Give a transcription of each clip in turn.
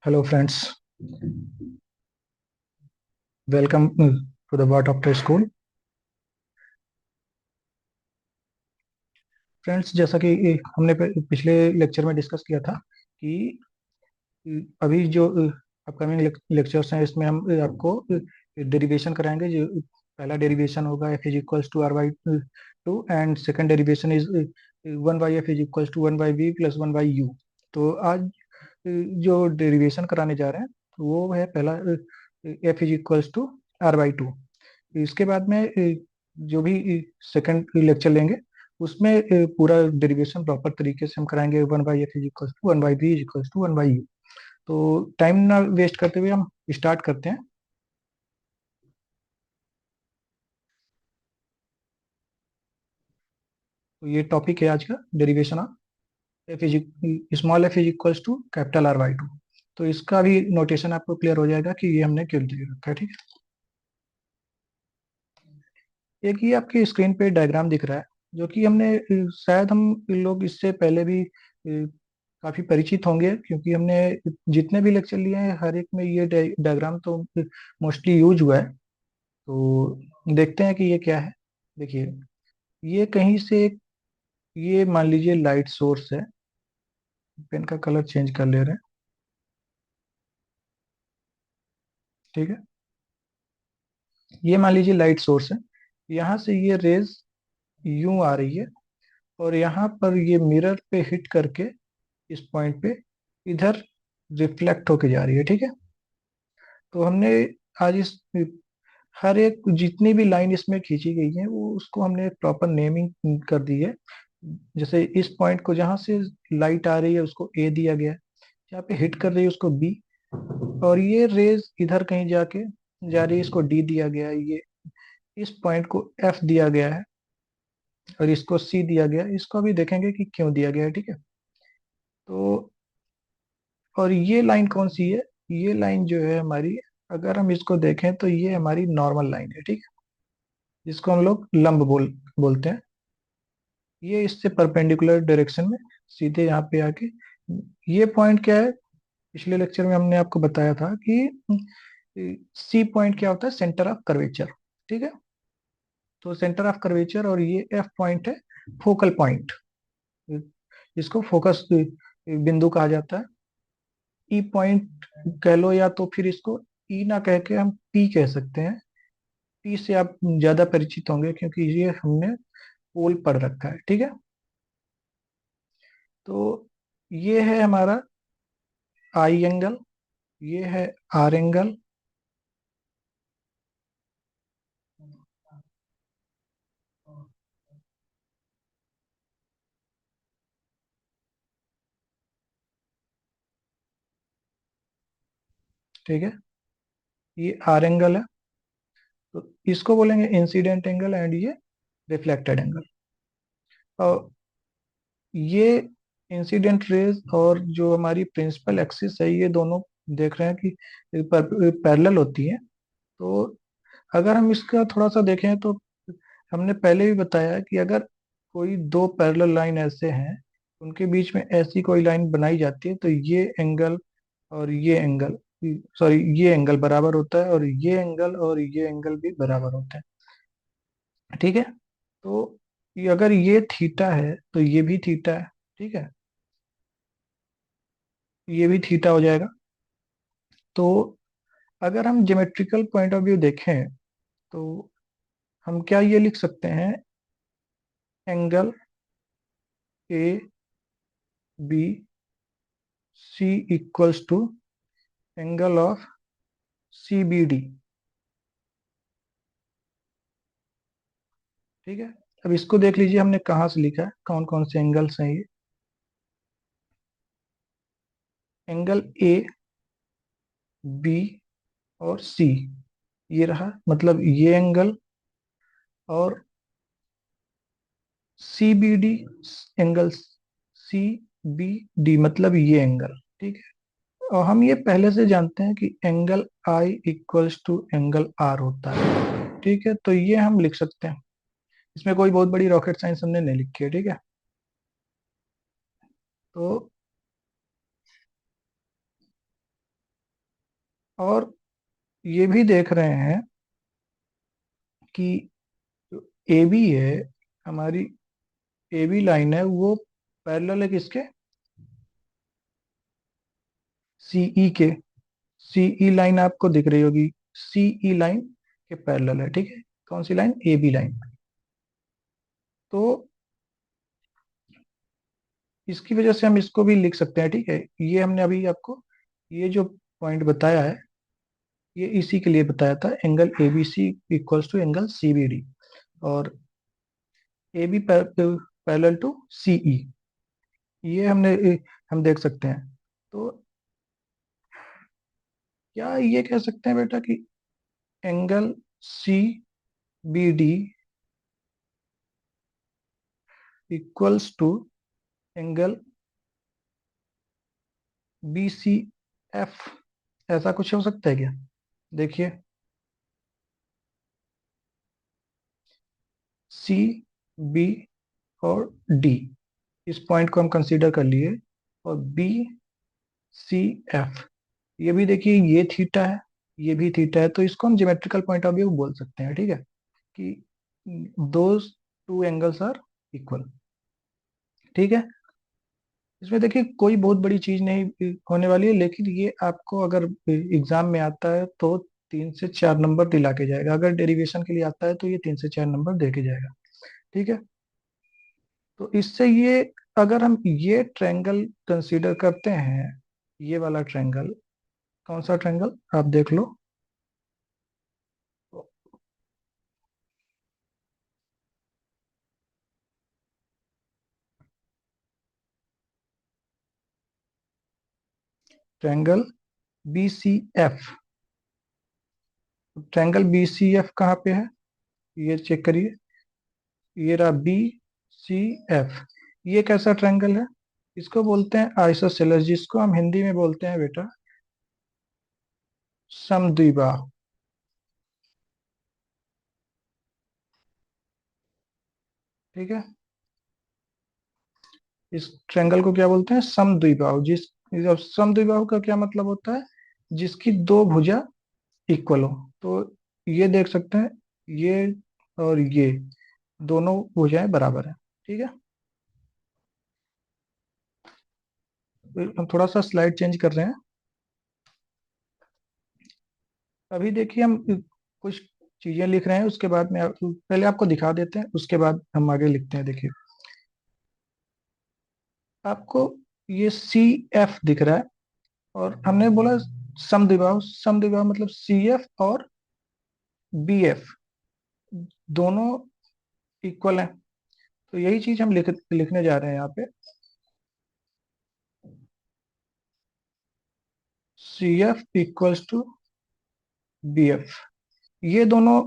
Hello, friends. Welcome to the Word After School. Friends, जैसा कि हमने पिछले लेक्चर में डिस्कस किया था कि अभी जो अपकमिंग लेक्चर्स हैं इसमें हम आपको डेरिवेशन कराएंगे। जो पहला डेरिवेशन होगा F is equals to R by two and second derivation is one by F is equals to one by V plus one by U. तो आज जो डेरिवेशन कराने जा रहे हैं वो है पहला F is equals to R by two. इसके बाद में जो भी सेकंड लेक्चर लेंगे उसमें पूरा डेरिवेशन प्रॉपर तरीके से हम कराएंगे। One by F is equals to one by V is equals to one by U. तो टाइम ना वेस्ट करते हुए हम स्टार्ट करते हैं। तो ये टॉपिक है आज का, derivation of F is small F is equals to capital R by two. तो इसका भी नोटेशन आपको क्लियर हो जाएगा कि ये हमने क्यों दे रखा है। ठीक है, एक ये आपकी स्क्रीन पे डायग्राम दिख रहा है जो कि हमने शायद हम लोग इससे पहले भी काफी परिचित होंगे, क्योंकि हमने जितने भी लेक्चर लिए हैं हर एक में ये डायग्राम तो मोस्टली यूज हुआ है। तो देखते हैं कि ये क्या है। देखिए, ये कहीं से ये मान लीजिए लाइट सोर्स है। पेन का कलर चेंज कर ले रहे हैं। ठीक है, ये मान लीजिए लाइट सोर्स है। यहाँ से ये रेज यूं आ रही है और यहाँ पर ये मिरर पे हिट करके इस पॉइंट पे इधर रिफ्लेक्ट होके जा रही है। ठीक है, तो हमने आज इस हर एक जितनी भी लाइन इसमें खींची गई है वो उसको हमने प्रॉपर नेमिंग कर दी है। जैसे इस पॉइंट को जहां से लाइट आ रही है उसको ए दिया गया है, जहाँ पे हिट कर रही है उसको बी, और ये रेज इधर कहीं जाके जा रही है इसको डी दिया गया है। ये इस पॉइंट को एफ दिया गया है और इसको सी दिया गया है। इसको अभी देखेंगे कि क्यों दिया गया है। ठीक है, तो और ये लाइन कौन सी है? ये लाइन जो है हमारी, अगर हम इसको देखें तो ये हमारी नॉर्मल लाइन है। ठीक है, जिसको हम लोग लंब बोलते हैं। ये इससे परपेंडिकुलर डायरेक्शन में सीधे यहाँ पे आके, ये पॉइंट क्या है? पिछले लेक्चर में हमने आपको बताया था कि सी पॉइंट क्या होता है? Centre of curvature. ठीक है, तो सेंटर ऑफ कर्वेचर, और ये एफ पॉइंट है फोकल पॉइंट। इसको फोकस बिंदु कहा जाता है। ई पॉइंट कह लो, या तो फिर इसको ई ना कह के हम पी कह सकते हैं। पी से आप ज्यादा परिचित होंगे क्योंकि ये हमने पोल पढ़ रखा है। ठीक है, तो ये है हमारा आई एंगल, ये है आर एंगल। ठीक है, ये आर एंगल है, तो इसको बोलेंगे इंसिडेंट एंगल, एंड ये रिफ्लेक्टेड एंगल। और ये इंसिडेंट रेज और जो हमारी प्रिंसिपल एक्सिस है ये दोनों देख रहे हैं कि पैरेलल होती है। तो अगर हम इसका थोड़ा सा देखें तो हमने पहले भी बताया कि अगर कोई दो पैरेलल लाइन ऐसे हैं, उनके बीच में ऐसी कोई लाइन बनाई जाती है तो ये एंगल और ये एंगल, सॉरी, ये एंगल बराबर होता है, और ये एंगल भी बराबर होता है। ठीक है, तो ये अगर ये थीटा है तो ये भी थीटा है। ठीक है, ये भी थीटा हो जाएगा। तो अगर हम ज्योमेट्रिकल पॉइंट ऑफ व्यू देखें तो हम क्या ये लिख सकते हैं? Angle A B C equals to angle of C B D. ठीक है, अब इसको देख लीजिए हमने कहाँ से लिखा है, कौन कौन से एंगल्स हैं ये। एंगल ए बी और सी, ये रहा, मतलब ये एंगल, और C B D angle, C B D मतलब ये एंगल। ठीक है, और हम ये पहले से जानते हैं कि angle I equals to angle R होता है। ठीक है, तो ये हम लिख सकते हैं। इसमें कोई बहुत बड़ी रॉकेट साइंस हमने नहीं लिखी है। ठीक है, तो और ये भी देख रहे हैं कि ए बी है, हमारी ए बी लाइन है, वो पैरेलल है किसके, सीई के। सीई लाइन आपको दिख रही होगी, सीई लाइन के पैरेलल है, ठीक है। कौन सी लाइन, ए बी लाइन। तो इसकी वजह से हम इसको भी लिख सकते हैं, ठीक है। ये हमने अभी आपको ये जो पॉइंट बताया है, ये इसी के लिए बताया था, angle A B C equals to angle C B D, और A B parallel to CE. ये हम देख सकते हैं। तो क्या ये कह सकते हैं बेटा कि angle C B D equals to angle B C F, ऐसा कुछ हो सकता है क्या? देखिए, सी बी और डी, इस पॉइंट को हम कंसीडर कर लिए, और बी सी एफ, ये भी देखिए, ये थीटा है, ये भी थीटा है, तो इसको हम ज्योमेट्रिकल पॉइंट ऑफ व्यू बोल सकते हैं, ठीक है, कि those two angles are equal, ठीक है। इसमें देखिए कोई बहुत बड़ी चीज नहीं होने वाली है, लेकिन ये आपको अगर एग्जाम में आता है तो 3 से 4 नंबर दिला के जाएगा, अगर डेरिवेशन के लिए आता है तो ये 3 से 4 नंबर दे के जाएगा, ठीक है। तो इससे ये, अगर हम ये ट्रायंगल कंसीडर करते हैं, ये वाला ट्रायंगल, कौन सा ट्रायंगल आप देख लो, triangle B C F. Triangle B C F कहाँ पे है, ये चेक करिए, ये रहा बी सी एफ। ये कैसा ट्रायंगल है, इसको बोलते हैं आइसोसेलेस, जिसको हम हिंदी में बोलते हैं बेटा समद्विबाहु, ठीक है। इस ट्रायंगल को क्या बोलते हैं, समद्विबाहु। समद्विबाहु का क्या मतलब होता है, जिसकी दो भुजा इक्वल हो। तो ये देख सकते हैं, ये और ये दोनों भुजाएं बराबर है, ठीक है। फिर हम थोड़ा सा स्लाइड चेंज कर रहे हैं। अभी देखिए हम कुछ चीजें लिख रहे हैं, उसके बाद में पहले आपको दिखा देते हैं, उसके बाद हम आगे लिखते हैं। देखिए, आपको ये सी एफ दिख रहा है, और हमने बोला समद्विबाहु। समद्विबाहु मतलब सी एफ और बी एफ दोनों इक्वल हैं। तो यही चीज हम लिखने जा रहे हैं यहाँ पे, C F equals to B F. ये दोनों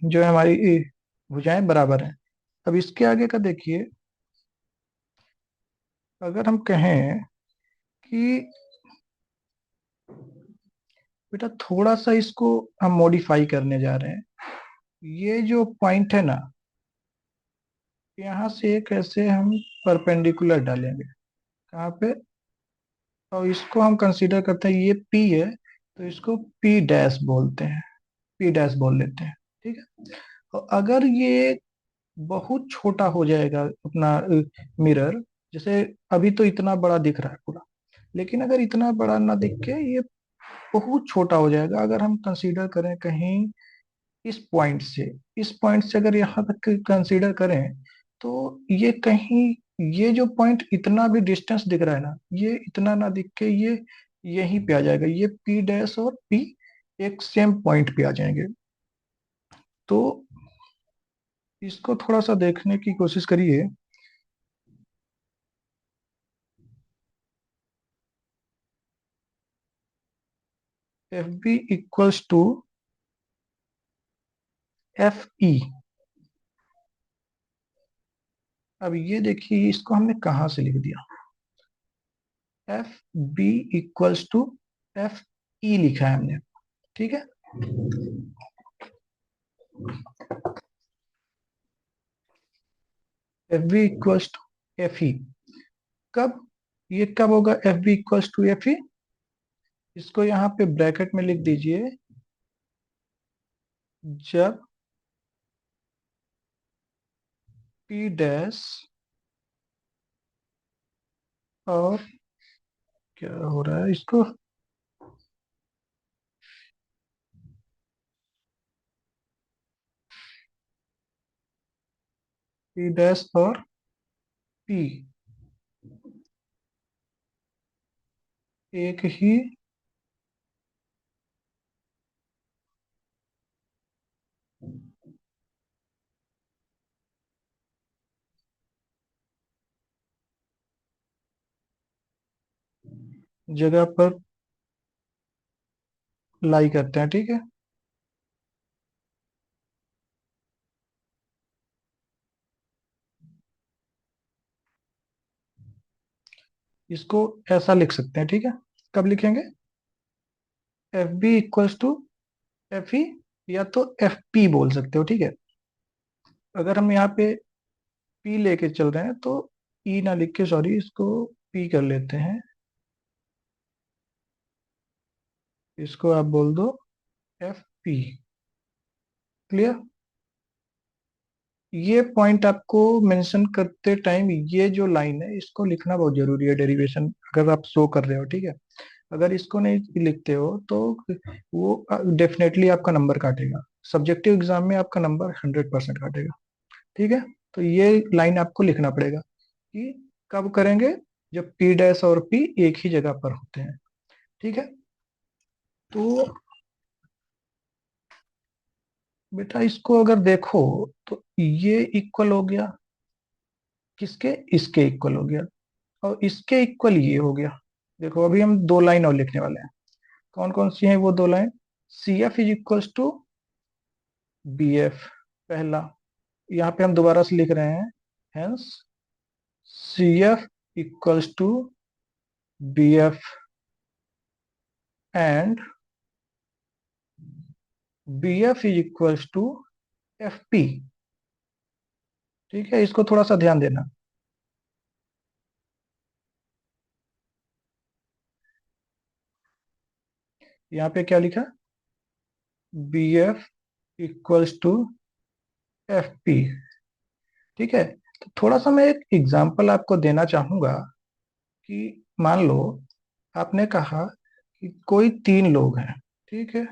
जो है हमारी भुजाएं बराबर हैं। अब इसके आगे का देखिए, अगर हम कहें कि बेटा थोड़ा सा इसको हम मॉडिफाई करने जा रहे हैं, ये जो पॉइंट है ना, यहाँ से एक ऐसे हम परपेंडिकुलर डालेंगे, कहाँ पे, और इसको हम कंसीडर करते हैं ये पी है, तो इसको पी डैश बोलते हैं, पी डैश बोल लेते हैं, ठीक है। और अगर ये बहुत छोटा हो जाएगा अपना मिरर, जैसे अभी तो इतना बड़ा दिख रहा है पूरा, लेकिन अगर इतना बड़ा ना दिख के ये बहुत छोटा हो जाएगा, अगर हम कंसीडर करें कहीं इस पॉइंट से, इस पॉइंट से अगर यहाँ तक कंसीडर करें, तो ये कहीं, ये जो पॉइंट इतना भी डिस्टेंस दिख रहा है ना, ये इतना ना दिख के ये यहीं पे आ जाएगा, ये पी डैश और पी एक सेम पॉइंट पे आ जाएंगे। तो इसको थोड़ा सा देखने की कोशिश करिए। F B equals to F E. अब ये देखिए, इसको हमने कहाँ से लिख दिया, F B equals to F E लिखा है हमने, ठीक है। F B equals to F E, कब, ये कब होगा F B equals to F E, इसको यहाँ पे ब्रैकेट में लिख दीजिए, जब पी डैश, और क्या हो रहा है इसको, पी डैश और पी एक ही जगह पर लाई करते हैं, ठीक है। इसको ऐसा लिख सकते हैं, ठीक है। कब लिखेंगे? F B equals to F E, या तो एफ पी बोल सकते हो, ठीक है। अगर हम यहाँ पे पी लेके चल रहे हैं तो ई ना लिख के, सॉरी, इसको पी कर लेते हैं। इसको आप बोल दो एफ पी। क्लियर? ये पॉइंट आपको मेंशन करते टाइम ये जो लाइन है इसको लिखना बहुत जरूरी है, डेरिवेशन अगर आप शो कर रहे हो, ठीक है। अगर इसको नहीं लिखते हो तो वो डेफिनेटली आपका नंबर काटेगा, सब्जेक्टिव एग्जाम में आपका नंबर 100% काटेगा, ठीक है। तो ये लाइन आपको लिखना पड़ेगा कि कब करेंगे, जब पी डैश और पी एक ही जगह पर होते हैं, ठीक है। तो बेटा इसको अगर देखो तो ये इक्वल हो गया किसके, इसके इक्वल हो गया, और इसके इक्वल ये हो गया। देखो अभी हम दो लाइन और लिखने वाले हैं। कौन कौन सी हैं वो दो line? C F is equals to B F, पहला। यहाँ पे हम दोबारा से लिख रहे हैं, hence C F equals to B F and B F is equals to F P, ठीक है। इसको थोड़ा सा ध्यान देना। यहाँ पे क्या लिखा? B F equals to F P, ठीक है। तो थोड़ा सा मैं एक एग्जांपल आपको देना चाहूंगा कि मान लो आपने कहा कि कोई तीन लोग हैं, ठीक है।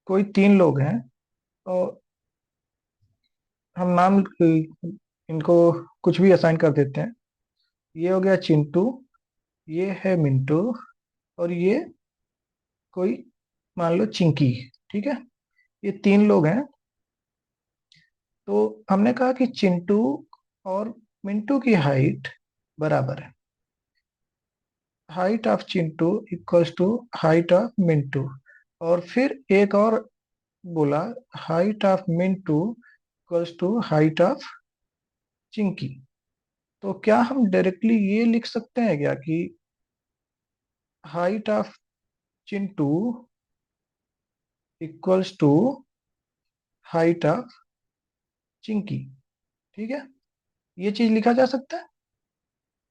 कोई तीन लोग हैं और हम नाम इनको कुछ भी असाइन कर देते हैं। ये हो गया चिंटू, ये है मिंटू, और ये कोई मान लो चिंकी, ठीक है। ये तीन लोग हैं। तो हमने कहा कि चिंटू और मिंटू की हाइट बराबर है। Height of Chintu equals to height of Mintu, और फिर एक और बोला, height of Mintu equals to height of Chinki. तो क्या हम डायरेक्टली ये लिख सकते हैं क्या कि height of Chintu equals to height of Chinki, ठीक है। ये चीज लिखा जा सकता है।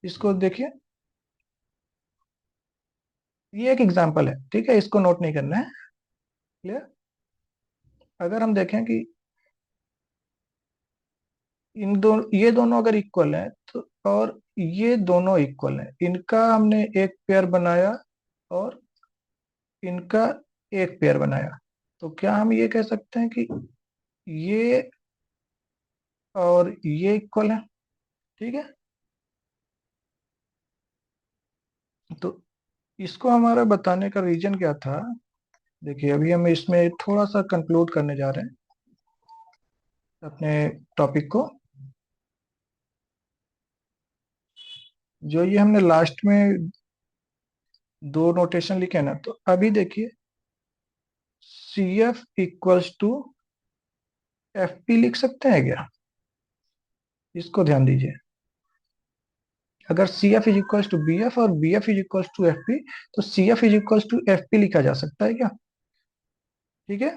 इसको देखिए, ये एक एग्जांपल है, ठीक है, इसको नोट नहीं करना है। क्लियर? अगर हम देखें कि इन दो, ये दोनों अगर इक्वल है तो, और ये दोनों इक्वल है, इनका हमने एक पेयर बनाया और इनका एक पेयर बनाया, तो क्या हम ये कह सकते हैं कि ये और ये इक्वल है, ठीक है। तो इसको हमारा बताने का रीजन क्या था? देखिए अभी हम इसमें थोड़ा सा कंक्लूड करने जा रहे हैं अपने टॉपिक को। जो ये हमने लास्ट में दो नोटेशन लिखे ना, तो अभी देखिए C F equals to F P लिख सकते हैं क्या? इसको ध्यान दीजिए। अगर C F is equals to B F और B F is equals to F P, तो C F is equals to F P लिखा जा सकता है क्या? ठीक है।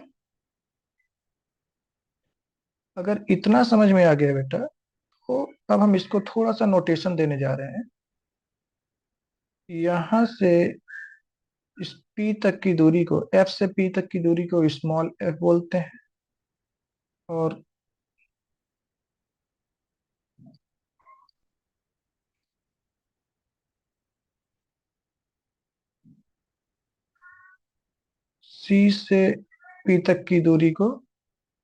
अगर इतना समझ में आ गया बेटा, तो अब हम इसको थोड़ा सा नोटेशन देने जा रहे हैं। यहां से इस पी तक की दूरी को, एफ से पी तक की दूरी को स्मॉल एफ बोलते हैं, और सी से पी तक की दूरी को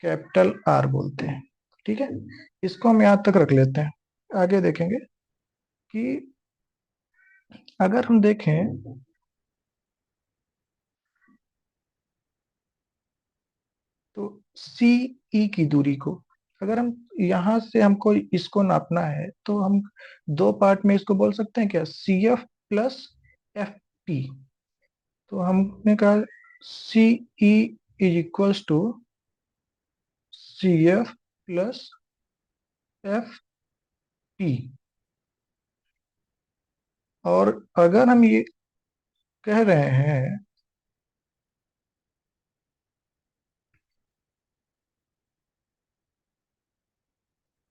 कैपिटल आर बोलते हैं। ठीक है, इसको हम यहाँ तक रख लेते हैं। आगे देखेंगे कि अगर हम देखें तो सी ई की दूरी को, अगर हम यहां से हमको इसको नापना है तो हम दो पार्ट में इसको बोल सकते हैं क्या, C F plus F P. तो हमने कहा C E is equals to C F plus F P. और अगर हम ये कह रहे हैं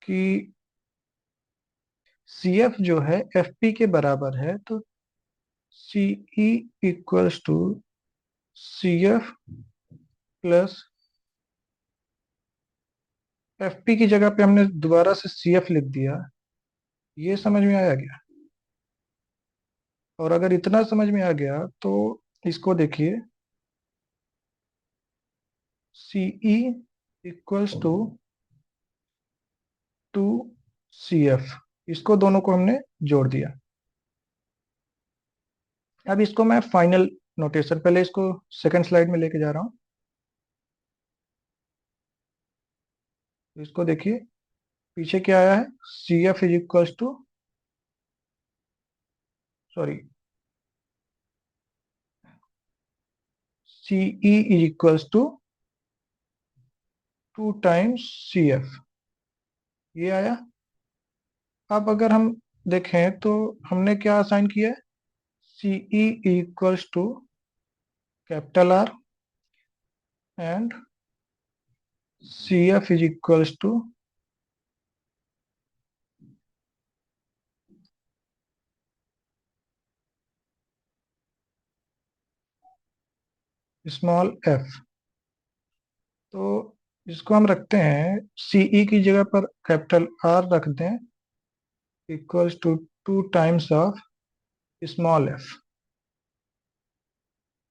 कि सी एफ जो है एफ पी के बराबर है, तो C E equals to C F plus F P की जगह पे हमने दोबारा से सी एफ लिख दिया। ये समझ में आया क्या? और अगर इतना समझ में आ गया तो इसको देखिए, C E equals to C F, इसको दोनों को हमने जोड़ दिया। अब इसको मैं फाइनल नोटेशन, पहले इसको सेकंड स्लाइड में लेके जा रहा हूँ। इसको देखिए, पीछे क्या आया है, C F is equals to, sorry, C E is equals to 2 times C F, ये आया। अब अगर हम देखें तो हमने क्या असाइन किया है, C E equals to capital R and C F is equals to small F. तो इसको हम रखते हैं, सीई की जगह पर कैपिटल आर रख दें, equals to 2 times of small F.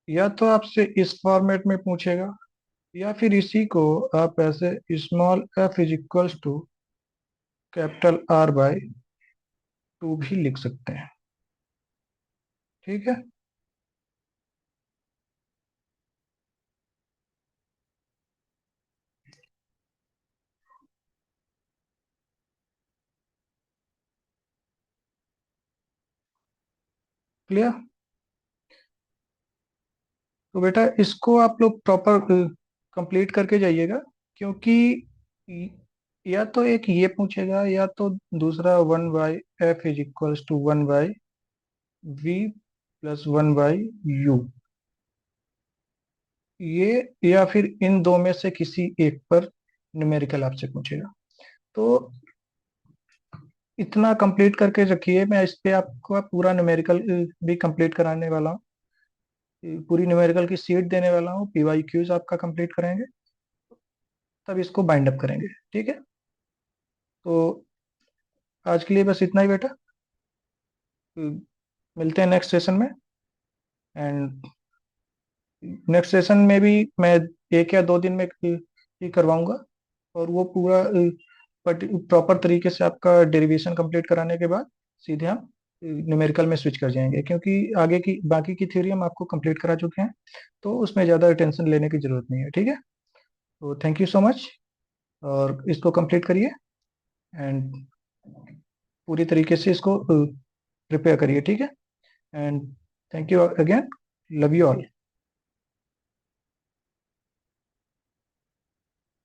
या तो आपसे इस फॉर्मेट में पूछेगा, या फिर इसी को आप ऐसे small F is equals to capital R by 2 भी लिख सकते हैं। ठीक है, क्लियर? तो बेटा इसको आप लोग प्रॉपर कंप्लीट करके जाइएगा, क्योंकि या तो एक ये पूछेगा, या तो दूसरा 1/f is equals to 1/v plus 1/u, ये या फिर इन दो में से किसी एक पर न्यूमेरिकल आपसे पूछेगा। तो इतना कंप्लीट करके रखिए, मैं इस पे आपको पूरा न्यूमेरिकल भी कंप्लीट कराने वाला हूँ, पूरी न्यूमेरिकल की सीट देने वाला हूँ, पीवाई क्यूज आपका कंप्लीट करेंगे, तब इसको बाइंड अप करेंगे। ठीक है, तो आज के लिए बस इतना ही बेटा। मिलते हैं नेक्स्ट सेशन में, एंड नेक्स्ट सेशन में भी मैं 1 या 2 दिन में ही करवाऊंगा, और वो पूरा प्रॉपर तरीके से आपका डेरिवेशन कंप्लीट कराने के बाद सीधे हम न्यूमेरिकल में स्विच कर जाएंगे, क्योंकि आगे की बाकी की थ्योरी हम आपको कंप्लीट करा चुके हैं, तो उसमें ज़्यादा टेंशन लेने की जरूरत नहीं है। ठीक है, तो थैंक यू सो मच, और इसको कंप्लीट करिए एंड पूरी तरीके से इसको प्रिपेयर करिए। ठीक है, and thank you again, love you all.